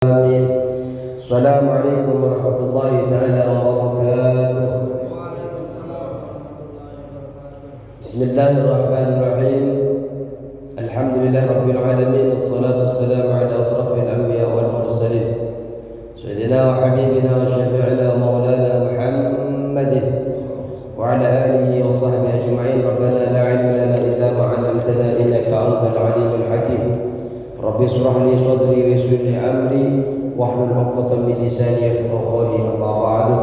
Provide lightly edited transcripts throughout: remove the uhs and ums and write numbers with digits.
Amin. Assalamualaikum warahmatullahi taala wabarakatuh. Bismillahirrahmanirrahim. Alhamdulillah rabbil alamin. Wassalatu wassalamu ala asrafil anbiya wal mursalin. Sayyidina wa habibina wa syafi'ina maulana Muhammadin wa ala alihi wa sahbihi ajma'in. Rabbana la ilma lana illa ma 'allamtana innaka antal alimul hakim. Rabbi shrah li sadri wa yassir li amri wahlul 'uqdatam min lisani yafqahu qawli. Amma ba'du.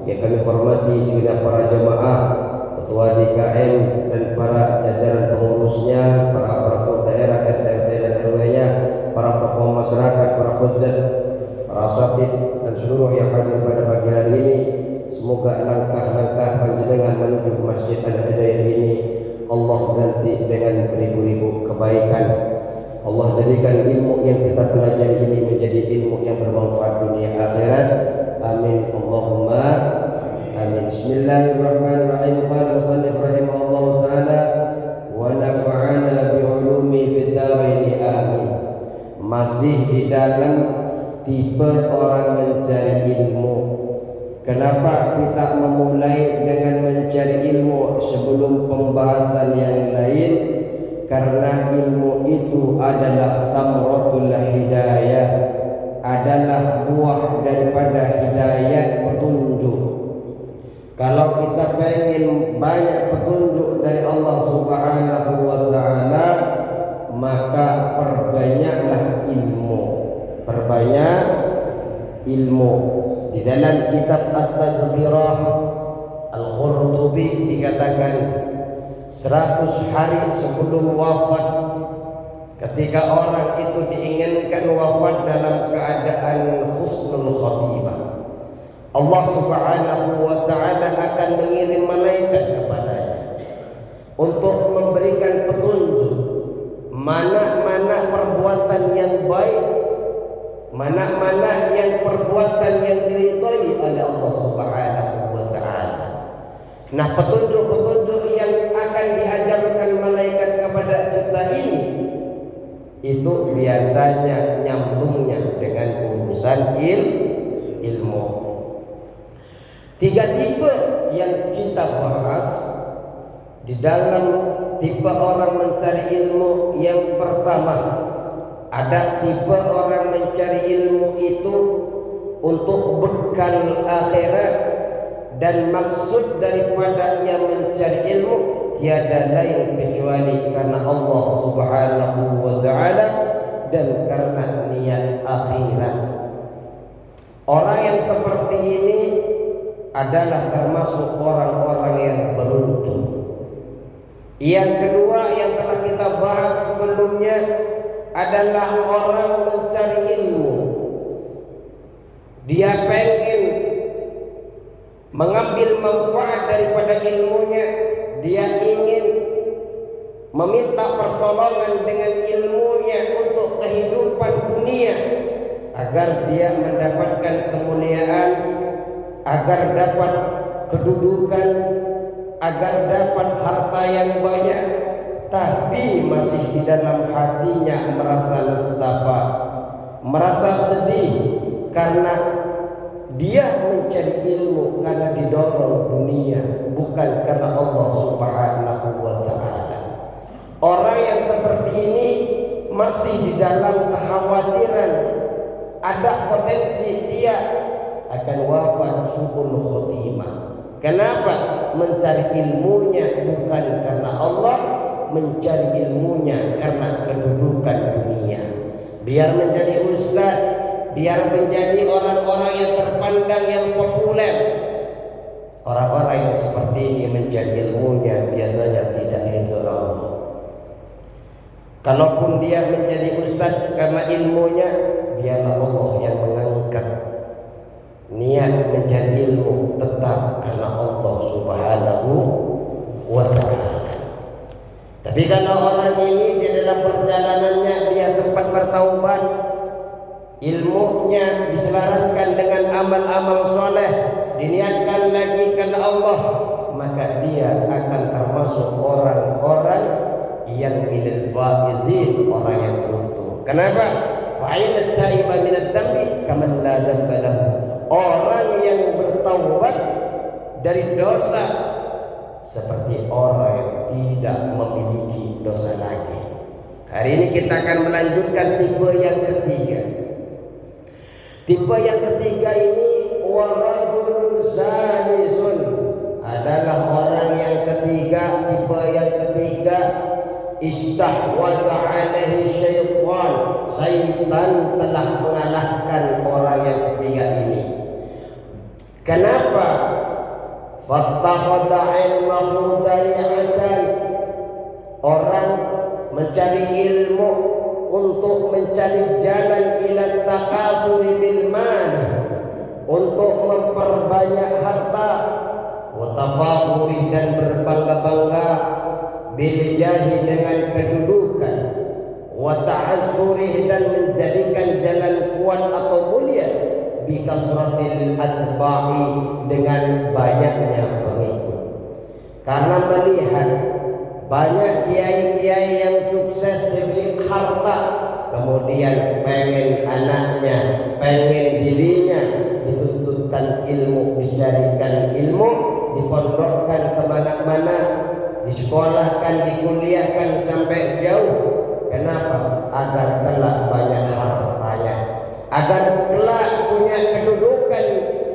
Yang kami hormati segenap para jemaah, ketua DKM dan para jajaran pengurusnya, para aparatur daerah, RT dan RW-nya, para tokoh masyarakat, para hujjah, para asatidz dan seluruh yang hadir pada pagi hari ini. Semoga langkah-langkah panjenengan menuju ke Masjid Al-Hidayah ini Allah ganti dengan beribu-ribu kebaikan. Allah jadikan ilmu yang kita pelajari ini menjadi ilmu yang bermanfaat dunia akhirat. Amin Allahumma amin. Bismillahirrahmanirrahim. Qala musannif rahimahullahu taala wa nafa'ana bi ulumi fid dharain amin. Masih di dalam tipe orang mencari ilmu. Kenapa kita memulai dengan mencari ilmu sebelum pembahasan yang lain? Karena ilmu itu adalah samratul hidayah, adalah buah daripada hidayat petunjuk. Kalau kita pengen banyak petunjuk dari Allah Subhanahu wa taala, maka perbanyaklah ilmu. Perbanyak ilmu. Di dalam kitab At-Tadhkirah Al-Qurtubi dikatakan 100 hari sebelum wafat, ketika orang itu diinginkan wafat dalam keadaan husnul khatimah, Allah Subhanahu wa taala akan mengirim malaikat kepadanya untuk memberikan petunjuk mana-mana perbuatan yang baik, mana-mana yang perbuatan yang diridhai oleh Allah Subhanahu wa taala. Nah, petunjuk-petunjuk yang akan diajarkan malaikat kepada kita ini itu biasanya nyambungnya dengan urusan ilmu. 3 tipe yang kita bahas di dalam tipe orang mencari ilmu. Yang pertama, ada tipe orang mencari ilmu itu untuk bekal akhirat. Dan maksud daripada ia mencari ilmu tiada lain kecuali karena Allah Subhanahu wa taala dan karena niat akhirat. Orang yang seperti ini adalah termasuk orang-orang yang beruntung. Yang kedua yang telah kita bahas sebelumnya adalah orang mencari ilmu. Dia pengen mengambil manfaat daripada ilmunya, dia ingin meminta pertolongan dengan ilmunya untuk kehidupan dunia, agar dia mendapatkan kemuliaan, agar dapat kedudukan, agar dapat harta yang banyak, tapi masih di dalam hatinya merasa nestapa, merasa sedih karena dia mencari ilmu karena didorong dunia, bukan karena Allah Subhanahu wa taala. Orang yang seperti ini masih di dalam kekhawatiran ada potensi dia akan wafat su'ul khotimah. Kenapa? Mencari ilmunya bukan karena Allah, mencari ilmunya karena kedudukan dunia. Biar menjadi ustaz, biar menjadi orang-orang yang terpandang, yang populer. Orang-orang yang seperti ini mencari ilmunya biasanya tidak ridho Allah. Kalaupun dia menjadi ustaz karena ilmunya, biarlah Allah yang mengangkat. Niat mencari ilmu tetap karena Allah Subhanahu wa taala. Tapi kalau orang ini di dalam perjalanannya dia sempat bertaubat, ilmunya diselaraskan dengan amal-amal soleh, diniatkan lagi karena Allah, maka dia akan termasuk orang-orang yang minal faizin, orang yang beruntung. Kenapa? Fa'inat taiba minad dambi kaman la damba lahu. Orang yang bertaubat dari dosa seperti orang yang tidak memiliki dosa lagi. Hari ini kita akan melanjutkan tipe yang ketiga. Tipe yang ketiga ini warajulun zalisun, adalah orang yang ketiga. Tipe yang ketiga, istahwada alaihi syaitan, syaitan telah mengalahkan orang yang ketiga ini. Kenapa? Fattakhadha ilmahu dari'atan, orang mencari ilmu untuk mencari jalan ila takasuri bil mal, untuk memperbanyak harta, wa tafakhuri dan berbangga-bangga, bil jahi dengan kedudukan, wa ta'assuri dan menjadikan jalan kuat atau mulia, bi kasratil atba'i dengan banyaknya pengikut. Karena melihat banyak kiai-kiai yang sukses segi harta, kemudian pengen anaknya, pengen dirinya dituntutkan ilmu, dicarikan ilmu, dipondokkan kemana-mana, disekolahkan, dikuliahkan sampai jauh. Kenapa? Agar kelak banyak hartanya, agar kelak punya kedudukan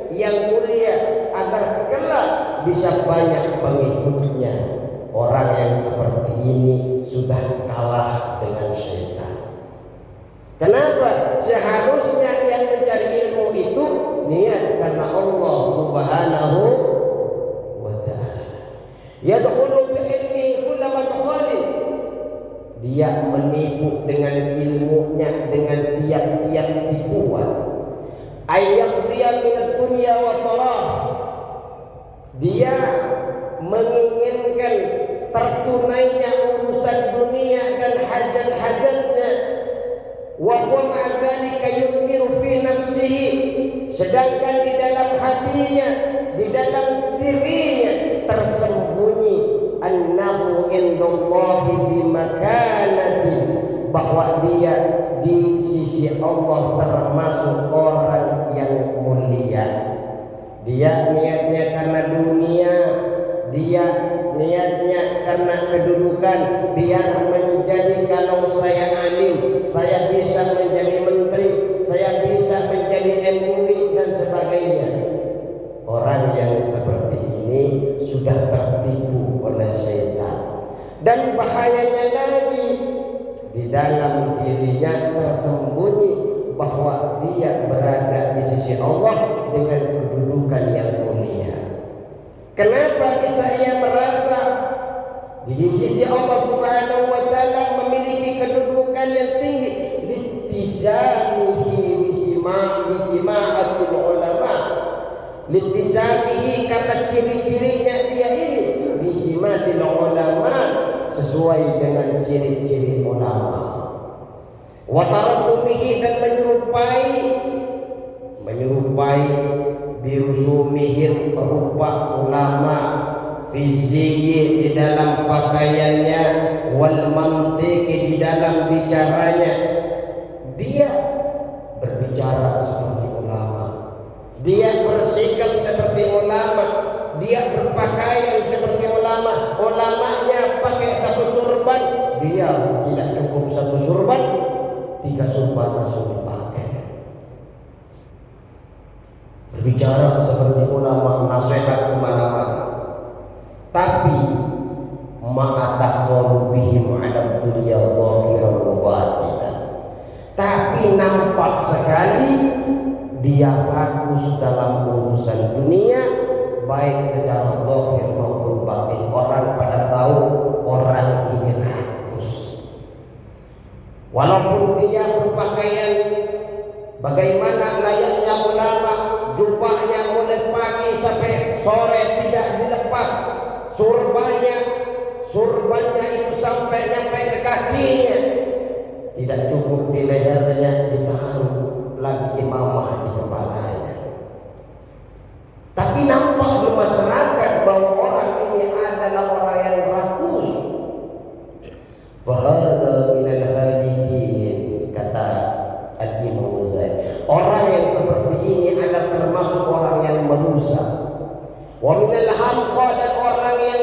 yang mulia, agar kelak bisa banyak pengikutnya. Orang yang seperti ini sudah kalah dengan syaitan. Kenapa? Seharusnya yang mencari ilmu itu niat karena Allah Subhanahu wa ta'ala. Yadkhulu bi ilmi kulla madkhalin. Dia menipu dengan ilmunya dengan tiap-tiap tipuan. Ayyaq dia minad dunya wa tarah. Dia menginginkan tertunainya urusan dunia dan hajat-hajatnya. Wa huwa ma'adzalika yudmiru fi nafsihi, sedangkan di dalam hatinya, di dalam dirinya tersembunyi annahu indallahi bimakanatin, bahwa dia di sisi Allah termasuk orang yang mulia. Dia niatnya karena dunia, dia niatnya karena kedudukan, biar menjadi, kalau saya alim, saya bisa menjadi menteri, saya bisa menjadi MUI dan sebagainya. Orang yang seperti ini sudah tertipu oleh syaitan. Dan bahayanya lagi, di dalam dirinya tersembunyi bahwa dia berada di sisi Allah dengan kedudukan yang mulia. Kenapa bisa ia merasa di sisi Allah Subhanahu wa ta'ala memiliki kedudukan yang tinggi? Litisamihi bisima'atul ulama. Litisamihi karena ciri-cirinya dia ini bisimatil ulama, sesuai dengan ciri-ciri ulama. Wa tarasumihi dan menyerupai birusumihim rupa ulama, fiziyyi di dalam pakaiannya, wal mantiki di dalam bicaranya. Dia berbicara seperti ulama, dia bersikap seperti ulama, dia berpakaian seperti ulama. Ulamanya pakai satu surban, dia tidak cukup satu surban, 3 surban langsung dipakai. Berbicara seperti ulama, nasihat kemana-mana. Tapi ma'ataqalu bihim 'ala dunya zahiran wa batinan. Tapi nampak sekali dia rakus dalam urusan dunia, baik secara zahir maupun batin. Orang pada tahu orang ini rakus. Walaupun dia berpakaian bagaimana layaknya ulama, jubahnya mulai pagi sampai sore tidak dilepas, surbannya itu sampai ke kakinya, tidak cukup di lehernya, ditaruh lagi imamah di kepalanya. Tapi nampak di masyarakat bahwa orang ini adalah orang yang rakus. Fahadha minal halikin, kata Wa minal hamqa, dan orang yang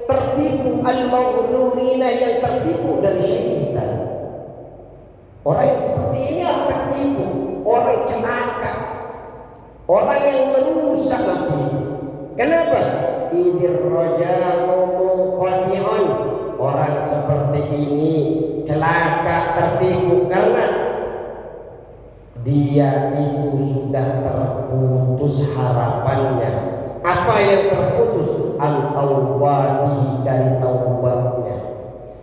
tertipu, al-maghrurina, yang tertipu dari syaitan. Orang yang seperti ini yang tertipu, orang celaka, orang yang merusak nanti. Kenapa? Idir raja'u munqati'un. Orang seperti ini celaka, tertipu karena dia itu sudah terputus harapannya. Apa yang terputus? An-taubati, dari taubatnya.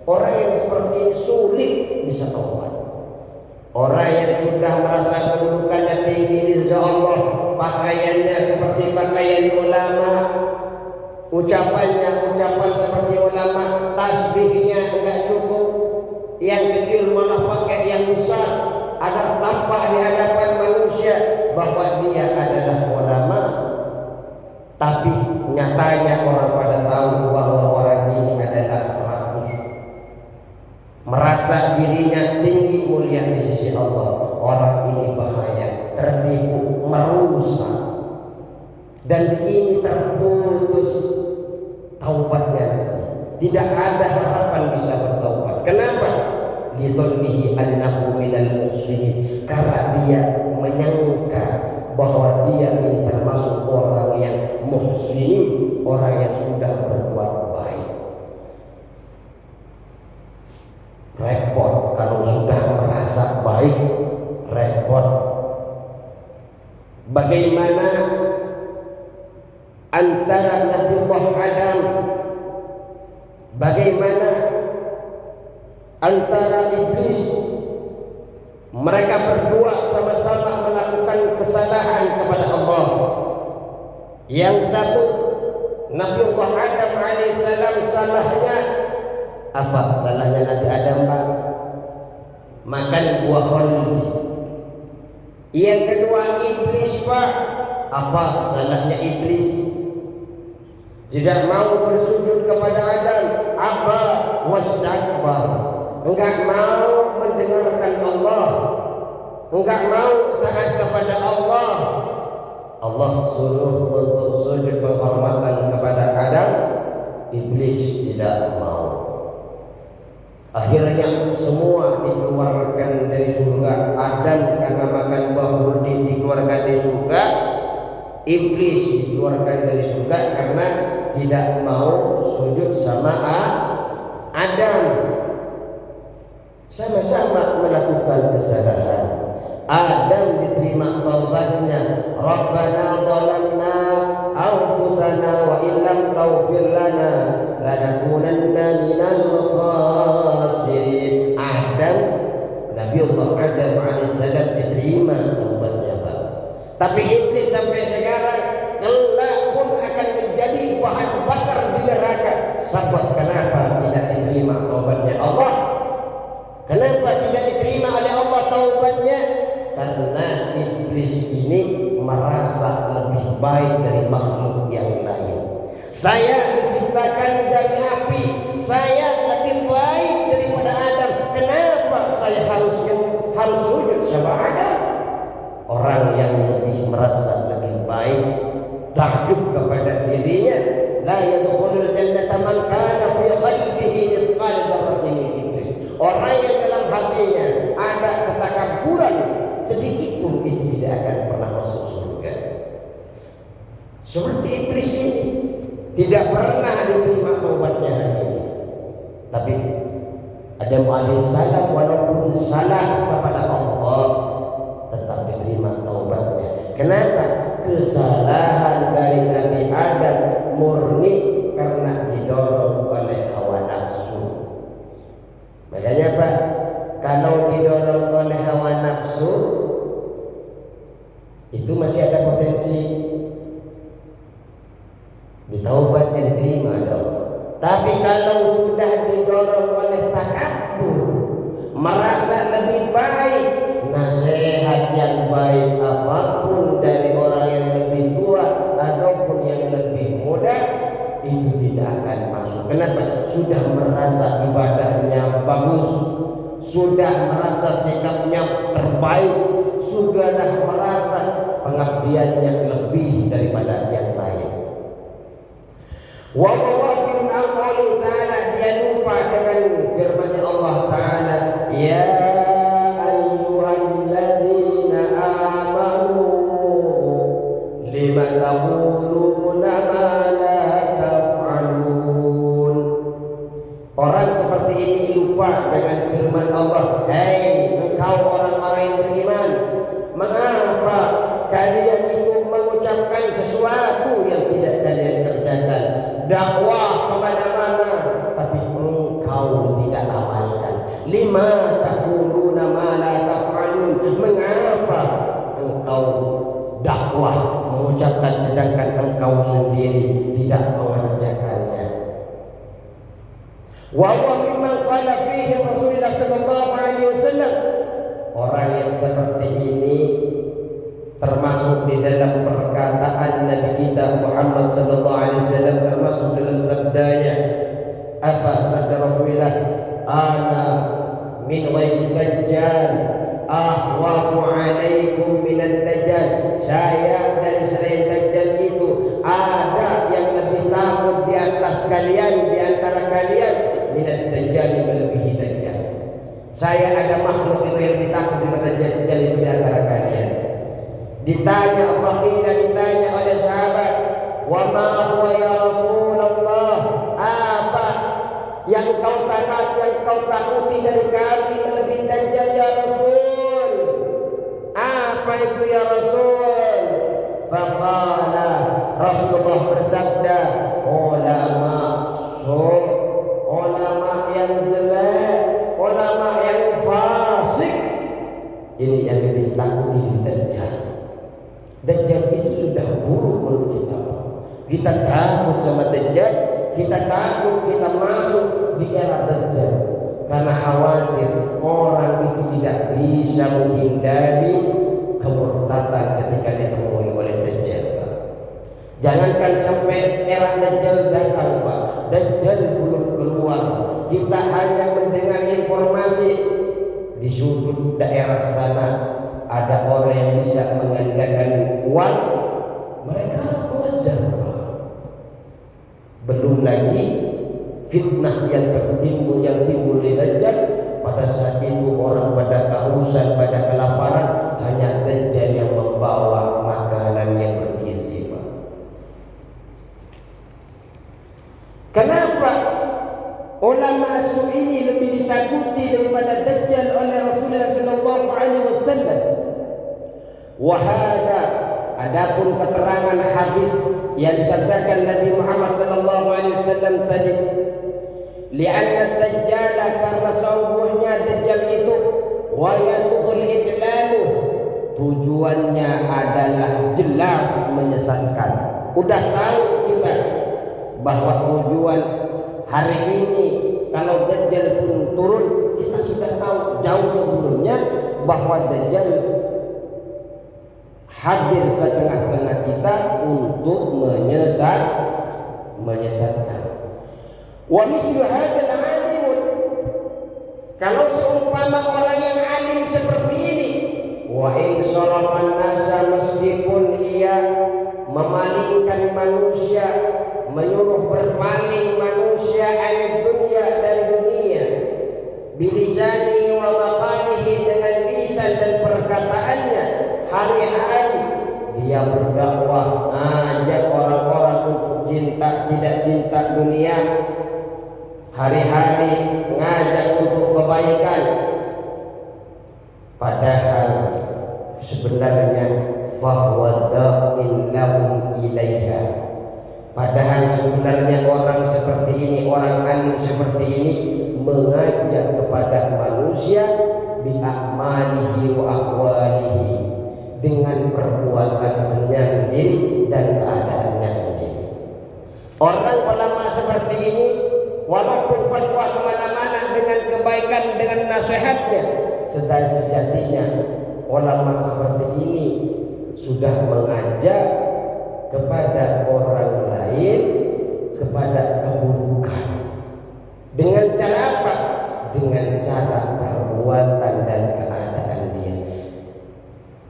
Orang yang seperti ini sulit bisa taubat. Orang yang sudah merasa kedudukannya tinggi di sisi Allah, pakaiannya seperti pakaian ulama, ucapannya ucapan seperti ulama, tasbihnya enggak cukup, yang kecil malah pakai yang besar agar tampak di hadapan manusia bahwa dia adalah ulama. Tapi nyatanya orang pada tahu bahwa orang ini adalah rakus, merasa dirinya tinggi mulia di sisi Allah. Orang ini bahaya, tertipu, merusak, dan ini terputus taubatnya nanti. Tidak ada harapan bisa bertaubat. Kenapa? Lidhannihi annahu minal muhsinin, karena dia menyangka bahwa dia ini termasuk orang yang muhsinin, orang yang sudah berbuat baik. Repot kalau sudah merasa baik, repot. Bagaimana antara Nabiullah Adam, bagaimana antara iblis, mereka berdua sama-sama melakukan kesalahan kepada Allah. Yang satu, Nabiullah Adam alaihissalam, salahnya apa? Salahnya Nabi Adam, Pak? Makan buah khuldi. Yang kedua, iblis, Pak. Apa salahnya iblis? Tidak mau bersujud kepada Adam. Aba wastakbar. Enggak mau mendengarkan Allah, enggak mau taat kepada Allah. Allah suruh untuk sujud penghormatan kepada Adam, iblis tidak mau. Akhirnya semua dikeluarkan dari surga. Adam karena makan buah khuldi dikeluarkan dari surga, iblis dikeluarkan dari surga karena tidak mau sujud sama Adam. Sama-sama melakukan kesalahan. Adam diterima taubatnya. Rabbana dhalamna anfusana wa illam taghfir lana lanakunanna minal khasirin. Adam, Nabiullah Adam alaihissalam diterima taubatnya, Pak. Tapi iblis sampai sekarang kelak pun akan menjadi bahan bakar di neraka. Sebab kenapa tidak diterima taubatnya Allah? Kenapa tidak diterima oleh Allah taubatnya? Karena iblis ini merasa lebih baik dari makhluk yang lain. Saya diciptakan dari api, saya lebih baik daripada Adam. Kenapa saya harus sujud sama Adam? Orang yang lebih merasa lebih baik, takjub kepada dirinya. La yadkhulul jannata man kana fi qalbihi mithqal dzarratin min kibrin. Orang yang dalam hatinya ada ketakabburan sedikit pun, itu tidak akan pernah masuk surga. Seperti iblis ini tidak pernah diterima taubatnya hari ini. Tapi Adam alaihissalam walaupun salah kepada Allah tetap diterima taubatnya. Kenapa? Kesalahan dari Nabi Adam murni karena didorong oleh hawa nafsu. Makanya Pak, kalau didorong oleh hawa nafsu itu masih ada potensi ditaubatnya diterima oleh Allah. Tapi kalau sudah didorong oleh takabur, merasa lebih baik, nasihat yang baik apapun dari orang yang lebih tua ataupun yang lebih muda, itu tidak akan masuk. Kenapa? Sudah merasa ibadahnya bagus, sudah merasa sikapnya terbaik, sudah merasa pengabdiannya lebih daripada yang lain. Wa ghafilun an qouli ta'ala, dia lupa dengan firman Allah Ta'ala, ya ayyuhalladzina amanu lima taquluna ma la taf'alun. Orang seperti ini lupa dengan firman Allah, hei engkau orang-orang yang beriman, mengapa kalian itu mengucapkan sesuatu yang tidak kalian kerjakan, dakwah kemana-mana tapi engkau tidak amalkan. Lima taquluna ma la taf'alun, mengapa engkau dakwah mengucapkan sedangkan engkau sendiri tidak mengerjakannya. Wa huwa mimman qala fihi Rasulullah sallallahu alaihi wasallam, orang yang seperti ini termasuk di dalam perkataan Nabi kita Muhammad sallallahu alaihi wasallam, termasuk dalam sabdanya. Apa sabda Rasulullah? Ana min ghairi dajjal akhwafu alaikum minan dajjal. Saya dari selain dajjal itu ada yang lebih takut di atas kalian, di antara kalian, minan dajjal, melebihi dajjal. Saya ada makhluk itu yang lebih takut daripada dajjal itu di antara kalian. Ditanya faqila, ditanya oleh sahabat, wa ma huwa ya Rasulullah, apa yang kau takuti dari kami melebihi dajjal ya Rasul? Apa itu ya Rasul? Faqala, Rasulullah bersabda, ulama yang jelek, ulama yang fasik, ini yang lebih takuti di dajjal. Dajjal itu sudah buruk menurut kita. Kita takut sama dajjal, kita takut kita masuk di era dajjal karena khawatir orang itu tidak bisa menghindari kemurtadan ketika ditemui oleh dajjal. Jangankan sampai era dajjal datang, Pak. Dajjal belum keluar, kita hanya mendengar informasi di sudut daerah sana ada orang yang bisa menggandakan uang, mereka mengajar. Belum lagi fitnah yang timbul di dajjal. Pada saat itu orang pada kehausan, pada kelaparan, hanya dajjal yang membawa makanan yang bergizi. Kenapa ulama as-su ini lebih ditakuti daripada dajjal oleh Rasulullah sallallahu alaihi wasallam? Wahada, adapun keterangan hadis yang disabdakan Nabi Muhammad sallallahu alaihi wasallam tadi, li'anna dajjal, karena sungguhnya dajjal itu, wa yadkhul idlalu, tujuannya adalah jelas menyesatkan. Udah tahu kita bahwa tujuan hari ini kalau dajjal pun turun, kita sudah tahu jauh sebelumnya bahwa dajjal hadir ke tengah-tengah kita untuk menyesatkan. Wa mislu hadzal alimun, kalau seumpama orang yang alim seperti ini, wa in sarafan nasa, meskipun ia memalingkan manusia, menyuruh berpaling manusia dari dunia, bilisani wa maqalihi, dengan lisan dan perkataannya, hari-hari dia berdakwah, ajak orang-orang untuk tidak cinta dunia, hari-hari ngajak untuk kebaikan, padahal sebenarnya fahuwa da'in lahum ilaiha, padahal sebenarnya orang seperti ini, orang alim seperti ini mengajak kepada manusia bi'amalihi wa ahwalihi, dengan perbuatannya sendiri dan keadaannya sendiri. Orang ulama seperti ini walaupun fatwa kemana-mana dengan kebaikan, dengan nasihatnya, sedang sejatinya ulama seperti ini sudah mengajak kepada orang lain kepada keburukan. Dengan cara apa? Dengan cara perbuatan dan keadaan dia.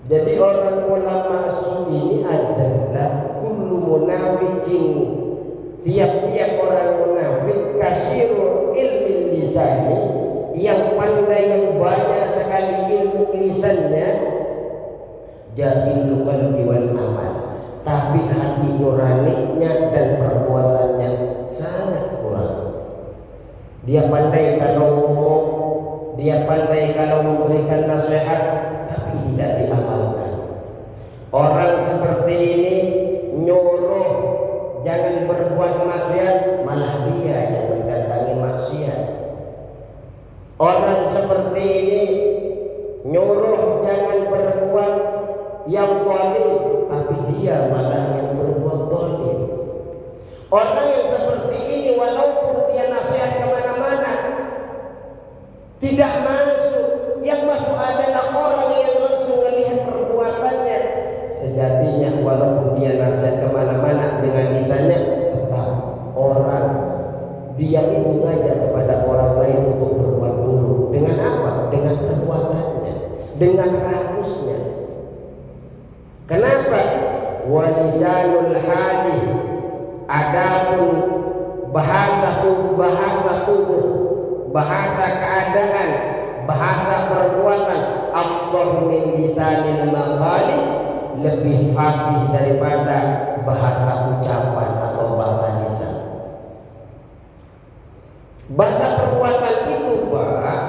Jadi orang ulama as-su ini adalah kullu munafikin, tiap-tiap orang munafik kasirul ilmi lisani, yang pandai, yang banyak sekali ilmu lisannya, jahilul qalbi wal amal, tapi hati nuraninya dan perbuatannya sangat kurang. Dia pandai kalau ngomong, dia pandai kalau memberikan nasihat, tapi tidak diamalkan. Orang seperti ini nyuruh jangan berbuat maksiat, malah dia yang mendatangi maksiat. Orang seperti ini nyuruh jangan berbuat yang zalim, tapi dia malah yang berbuat zalim. Orang yang seperti ini walaupun dia nasihat kemana-mana tidak masuk. Yang masuk adalah orang yang langsung melihat perbuatannya. Sejatinya walaupun dia nasihat kemana-mana dengan lisannya, tetap orang dia itu mengajak kepada orang lain untuk berbuat buruk. Dengan apa? Dengan perbuatannya, dengan rakusnya. Kenapa? Walisanul hali, adapun bahasa tubuh, bahasa keadaan, bahasa perbuatan, afsah min lisanil maqali, lebih fasih daripada bahasa ucapan atau bahasa lisan. Bahasa perbuatan itu Pak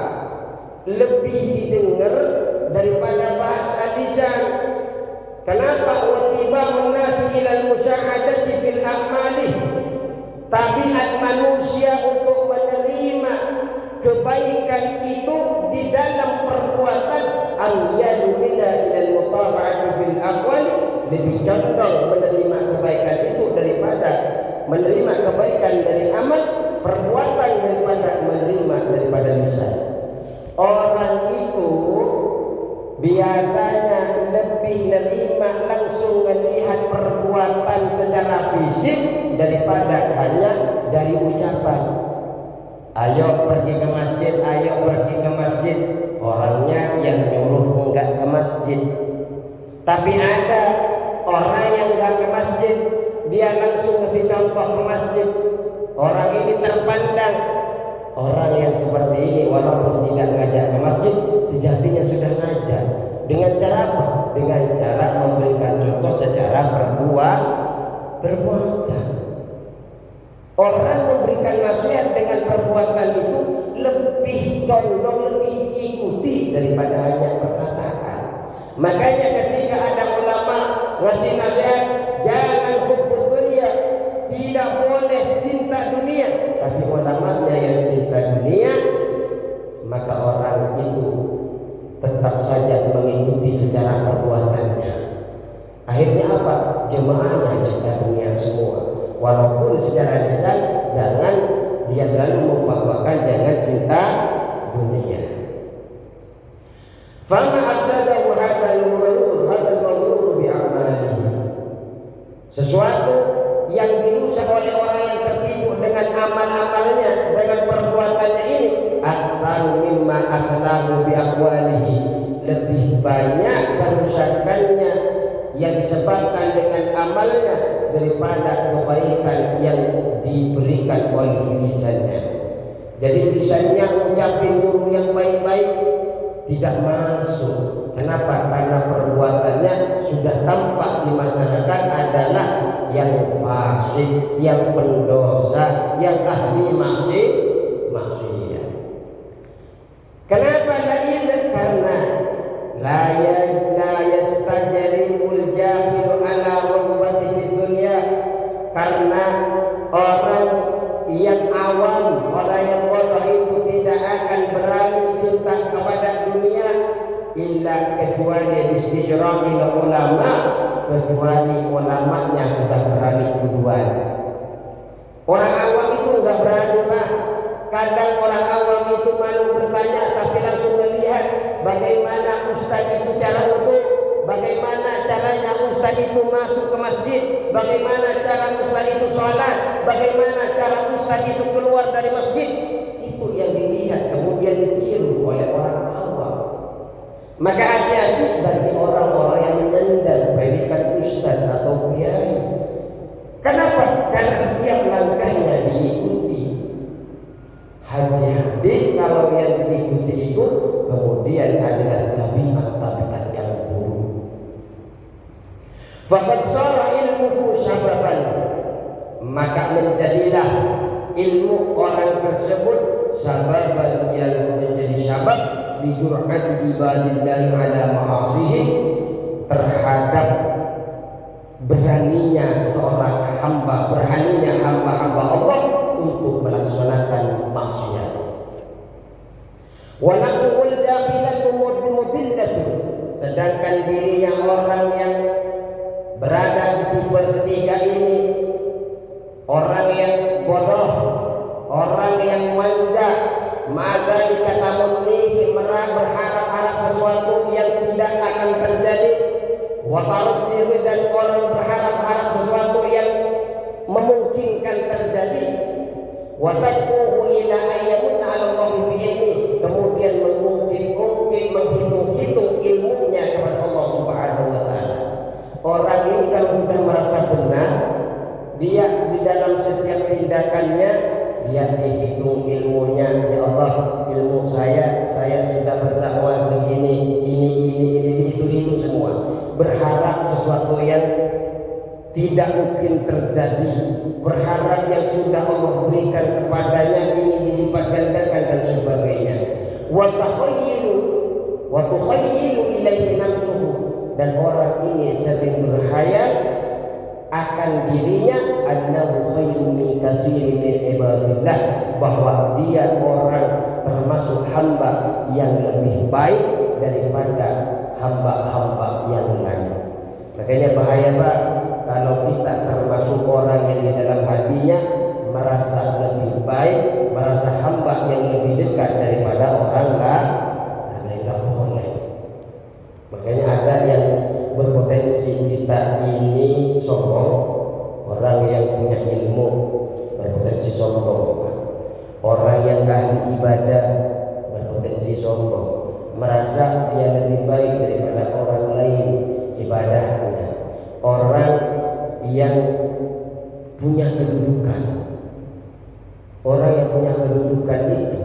lebih didengar daripada bahasa lisan. Kenapa? Watiba'un nas ilal musyahadati fil a'mali, tabiat manusia untuk menerima kebaikan itu di dalam perbuatan, amyalu minna ilal mutaba'ati fil aqwali, lebih condong menerima kebaikan itu daripada menerima kebaikan dari amal perbuatan daripada menerima daripada lisan. Orang itu biasanya lebih nerima langsung melihat perbuatan secara fisik daripada hanya dari ucapan. Ayo pergi ke masjid, ayo pergi ke masjid. Orangnya yang nyuruh enggak ke masjid. Tapi ada orang yang enggak ke masjid, dia langsung ngasih contoh ke masjid. Orang ini terpandang. Orang yang seperti ini walaupun tidak ngajak ke masjid, sejatinya sudah ngajak. Dengan cara apa? Dengan cara memberikan contoh secara perbuatan. Orang memberikan nasihat dengan perbuatan itu lebih condong, lebih ikuti daripada hanya perkataan. Makanya ketika ada ulama ngasih nasihat, jangan hubbud dunia, tidak boleh cinta dunia, tapi ulamanya yang cinta dunia, maka orang itu tetap saja mengikuti secara perbuatannya. Akhirnya apa? Jemaahnya cinta dunia semua. Walaupun secara lisan jangan dia selalu memfatwakan jangan cinta dunia. Fama afsadahu hadzal mawlud bi a'malihi. Sesuatu yang dirusak oleh orang yang tertipu dengan amal-amalnya, dengan perbuatannya ini, aksar mimma aslahu bi aqwalihi, lebih banyak kerusakannya yang disebabkan dengan amalnya daripada kebaikan yang diberikan oleh lisannya. Jadi lisannya ngucapin nyuruh yang baik-baik tidak masuk. Kenapa? Karena perbuatannya sudah tampak di masyarakat adalah yang fasik, yang pendosa, yang ahli maksiat. Kenapa lain? Karena la yastajribul jahilu ala rubbati fid dunya, karena orang yang awam, orang yang bodoh itu tidak akan berani cinta kepada dunia illa kecuali istijramil ulama, kecuali ulamanya sudah berani duluan. Orang awam itu enggak berani Pak. Kadang orang awam itu malu bertanya, tapi langsung melihat bagaimana ustaz itu cara wudu, bagaimana caranya ustaz itu masuk ke masjid, bagaimana cara ustaz itu sholat, bagaimana cara ustaz itu keluar dari masjid. Itu yang dilihat kemudian ditiru oleh orang awam. Maka hati-hati bagi orang-orang yang menyandang predikat ustaz atau kiai. Kenapa? Karena setiap langkah Faqad sara ilmuhu sababan, maka menjadilah ilmu orang tersebut sababan, yang menjadi sabab li jur'ati ibadillahi ala ma'asihi, terhadap beraninya seorang hamba, beraninya hamba-hamba Allah untuk melaksanakan maksiat. Wa nafsuhul jakhilatu mudillatun, sedangkan dirinya orang yang berada di tipe ketiga ini, orang yang bodoh, orang yang manja, maka dikatamunihi berharap-harap sesuatu yang tidak akan terjadi, wa tarjihi, dan orang berharap-harap sesuatu yang memungkinkan terjadi, wa tad'uhu ila ayyamunna 'ala Allah bi ilmi, kemudian mengungkit-ungkit, menghitung-hitung ilmunya kepada Allah Subhanahu wa taala. Orang ini kalau sudah merasa benar, dia di dalam setiap tindakannya dia dihitung ilmunya. Ya Allah, ilmu saya sudah berdakwah begini, ini itu semua. Berharap sesuatu yang tidak mungkin terjadi, berharap yang sudah Allah berikan kepadanya ini dilipat gandakan dan sebagainya. Wa tukhayyilu ilaihi nafsuhu, dan orang ini sering berhayal akan dirinya annahu khairun min katsirin min ibadillah, bahwa dia orang termasuk hamba yang lebih baik daripada hamba-hamba yang lain. Makanya bahaya Pak kalau kita termasuk orang yang di dalam hatinya merasa lebih baik, merasa hamba yang lebih dekat daripada orang lain. Enggak boleh. Makanya ada yang berpotensi kita ini sombong, orang yang punya ilmu berpotensi sombong, orang yang ahli ibadah berpotensi sombong, merasa dia lebih baik daripada orang lain ibadahnya, orang yang punya kedudukan, orang yang punya kedudukan itu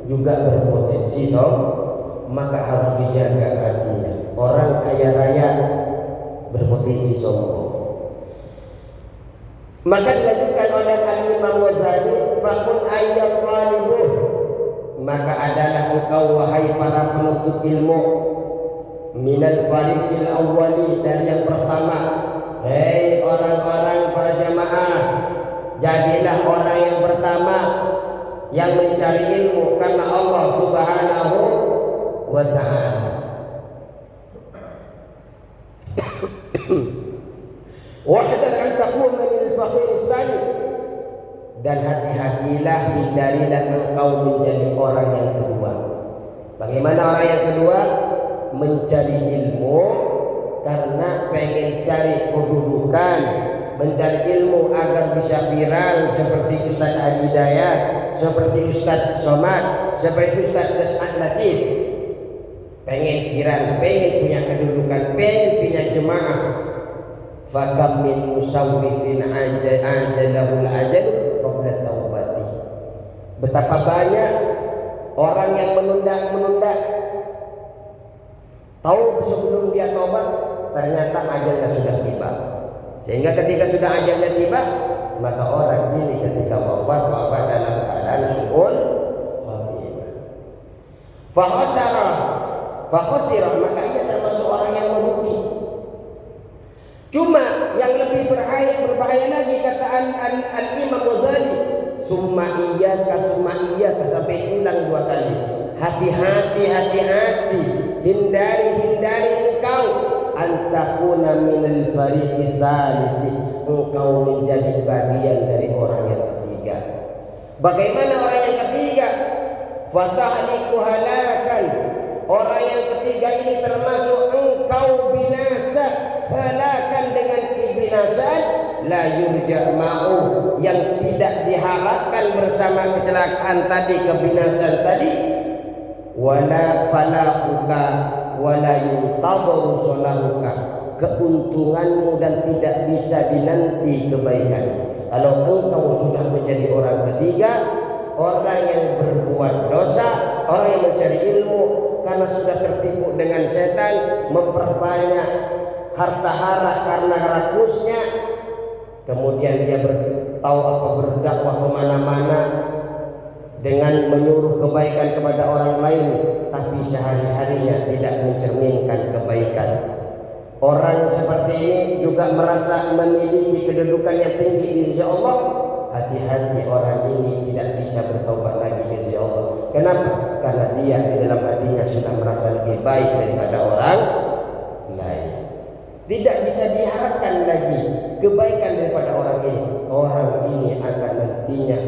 juga berpotensi sombong, maka harus dijaga hatinya. Orang kaya raya berpotensi sombong. Maka dilanjutkan oleh Al-Imam Ghazali, fakun ayyat talibuh, maka adalah engkau wahai para penuntut ilmu, minal fariqil awwali, dari yang pertama. Hei orang-orang para jamaah, jadilah orang yang pertama yang mencari ilmu karena Allah Subhanahu wa ta'ala. Wahdar an takuna lil faqir sani, dan hati-hatilah, hindarilah engkau menjadi orang yang kedua. Bagaimana orang yang kedua? Mencari ilmu karena pengen cari kedudukan, mencari ilmu agar bisa viral seperti Ustaz Adi Hidayat, seperti Ustaz Somad, seperti Ustaz Des'ad Latif. Pengen viral, pengen punya kedudukan, pengen punya jemaah. Fakam min musawwifin ajalahul ajal qabla taubati. Betapa banyak orang yang menunda, tahu sebelum dia tobat ternyata ajalnya sudah tiba. Sehingga ketika sudah ajalnya tiba, maka orang ini ketika wafat dalam keadaan su'ul khatimah. Fakhasira, maka ia termasuk orang yang merugi. Cuma yang lebih berbahaya lagi, kata Al-Imam Ghazali, summa iyyaka sampai ulang 2 kali. Hati-hati, hindari engkau antakuna minal fariqis salisi, engkau menjadi bagian dari orang yang ketiga. Bagaimana orang yang ketiga? Fatahliku halakan, orang yang ketiga ini termasuk engkau binasa, halakan dengan kebinasaan, la yurja ma'u, yang tidak diharapkan bersama kecelakaan tadi, kebinasaan tadi, wala falahuka wala yuntadharu salahuka, keuntunganmu dan tidak bisa dinanti kebaikan. Kalau engkau sudah menjadi orang ketiga, orang yang berbuat dosa, orang yang mencari ilmu karena sudah tertipu dengan setan, memperbanyak harta hara karena rakusnya, kemudian dia berdakwah kemana-mana dengan menyuruh kebaikan kepada orang lain, tapi sehari-harinya tidak mencerminkan kebaikan. Orang seperti ini juga merasa memiliki kedudukan yang tinggi di sisi Allah. Hati-hati, orang ini tidak bisa bertobat lagi di sisi Allah. Kenapa? Karena dia di dalam hatinya sudah merasa lebih baik daripada orang lain. Tidak bisa diharapkan lagi kebaikan daripada orang ini. Orang ini akan nantinya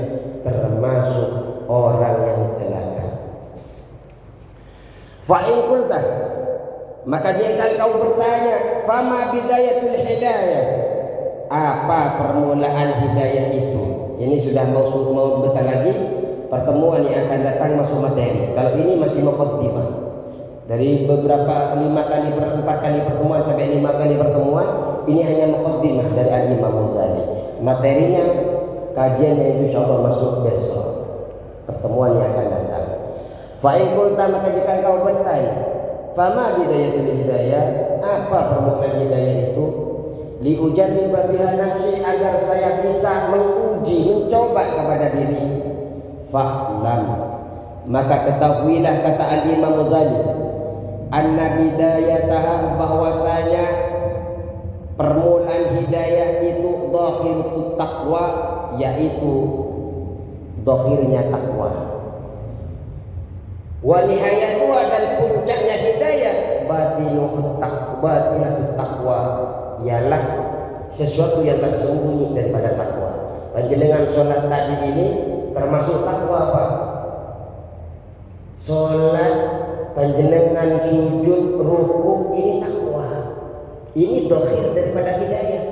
termasuk orang yang celaka. Fa'in kulta, maka jika kau bertanya, fama bidayatul hidayah, apa permulaan hidayah itu? Ini sudah mau bentar lagi pertemuan yang akan datang masuk materi. Kalau ini masih muqaddimah. Dari beberapa 4 kali pertemuan sampai 5 kali pertemuan, ini hanya muqaddimah dari Al-Imam Ghazali. Materinya kajiannya itu insyaallah masuk besok. Pertemuan yang akan datang. Fa in qulta, maka jika kau bertanya, fama bidayatul hidayah, apa permulaan hidayah itu? Li ujarriba biha nafsi, agar saya bisa menguji, mencoba kepada diri. Fa'lam, maka ketahuilah, kata Al-Imam Ghazali, anna bidayataha, bahwasanya permulaan hidayah itu dhahirut taqwa, yaitu dhahirnya takwa. Wa nihayatuha, dan puncaknya hidayah batinut taqwa, ialah sesuatu yang tersembunyi daripada takwa. Panjenengan sholat tadi ini termasuk takwa apa? Sholat panjenengan sujud ruku, ini takwa. Ini dhahir daripada hidayah.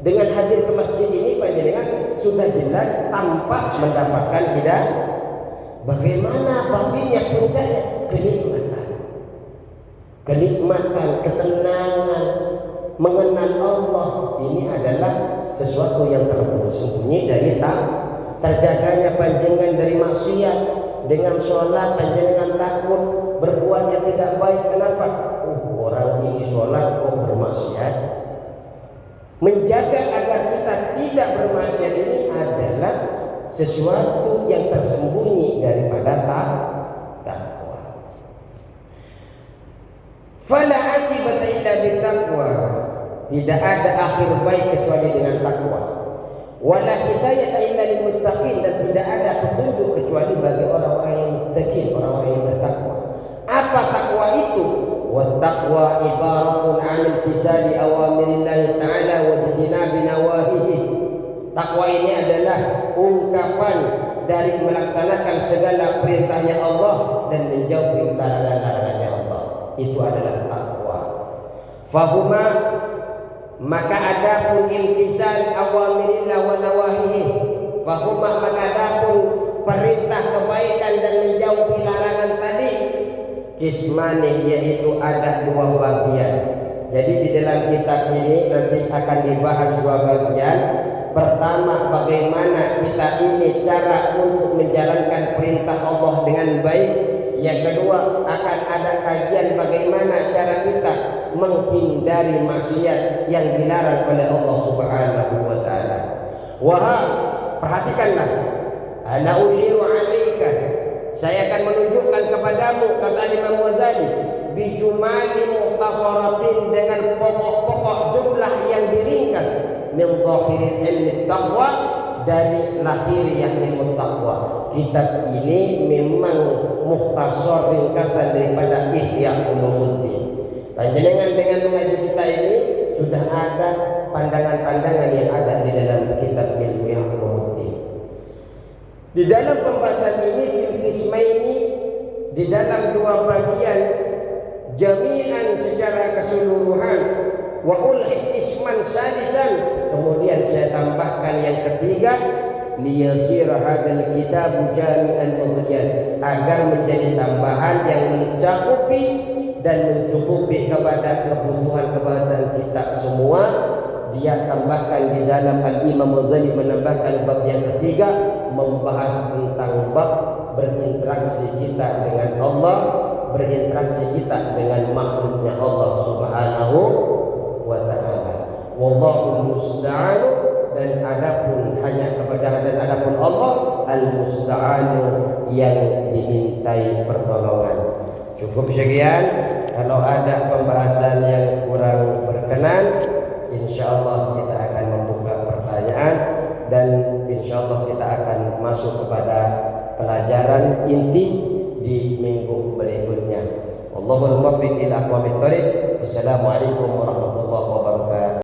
Dengan hadir ke masjid ini panjenengan sudah jelas tampak mendapatkan hidayah. Bagaimana batinnya, puncaknya? Kenikmatan, ketenangan, mengenal Allah. Ini adalah sesuatu yang tersembunyi dari terjaganya panjenengan dari maksiat. Dengan sholat panjenengan takut berbuat yang tidak baik. Kenapa? Orang ini sholat kok bermaksiat. Menjaga agar kita tidak bermaksiat ini adalah sesuatu yang tersembunyi daripada takwa. Fala akibata illa bitaqwa, tidak ada akhir baik kecuali dengan takwa. Wala hidayata illa lil muttaqin, dan tidak ada petunjuk kecuali bagi orang-orang yang muttaqin, orang-orang yang bertakwa. Apa takwa itu? Wa taqwa ibaratun 'an imtisali awamirillahi ta'ala wa ijtinabi nawahihi. Takwa ini adalah ungkapan dari melaksanakan segala perintahnya Allah dan menjauhi larangan-larangannya Allah. Itu adalah takwa. Fahuma, maka adapun imtisal awamirillah wa nawahihi, fahuma, maka adapun perintah kebaikan dan menjauhi larangan tadi, kismani, yaitu ada 2 bagian. Jadi di dalam kitab ini nanti akan dibahas 2 bagian. Pertama, bagaimana kita ini cara untuk menjalankan perintah Allah dengan baik. Yang kedua, akan ada kajian bagaimana cara kita menghindari maksiat yang dilarang oleh Allah Subhanahu wa taala. Wahai, perhatikanlah, ana usyiru 'alaika, saya akan menunjukkan kepadamu, kata Imam Ghazali, bijumali mukhtasaratin, dengan pokok-pokok jumlah yang diringkas, min dhahirin ilmi taqwa, dari lahiriah ilmu taqwa. Kitab ini memang mukhtasar, ringkasan daripada Ihya Ulumuddin. Panjenengan dengan mengaji kita ini sudah ada pandangan-pandangan yang ada di dalam kitab Ihya Ulumuddin. Di dalam pembahasan ini, fil qismaini, di dalam 2 bagian, jami'an secara keseluruhan, wa ulhi isman sadisan, kemudian saya tambahkan yang ketiga, liyasir hadzal kitab jami'an mughniyan, agar menjadi tambahan yang mencakupi dan mencukupi kepada kebutuhan kita semua. Dia tambahkan di dalam Al-Imam Ghazali menambahkan bab yang ketiga, membahas tentang bab berinteraksi kita dengan Allah, berinteraksi kita dengan makhluknya Allah Subhanahu wa ta'ala. Wallahul musta'anu, dan adapun Allah al-musta'anu, yang dimintai pertolongan. Cukup sekian. Kalau ada pembahasan yang kurang berkenan, insyaallah kita akan membuka pertanyaan, dan insyaallah kita akan masuk kepada pelajaran inti di minggu berikutnya. Wallahul muwaffiq ila aqwamit thoriq. Wassalamualaikum warahmatullahi wabarakatuh.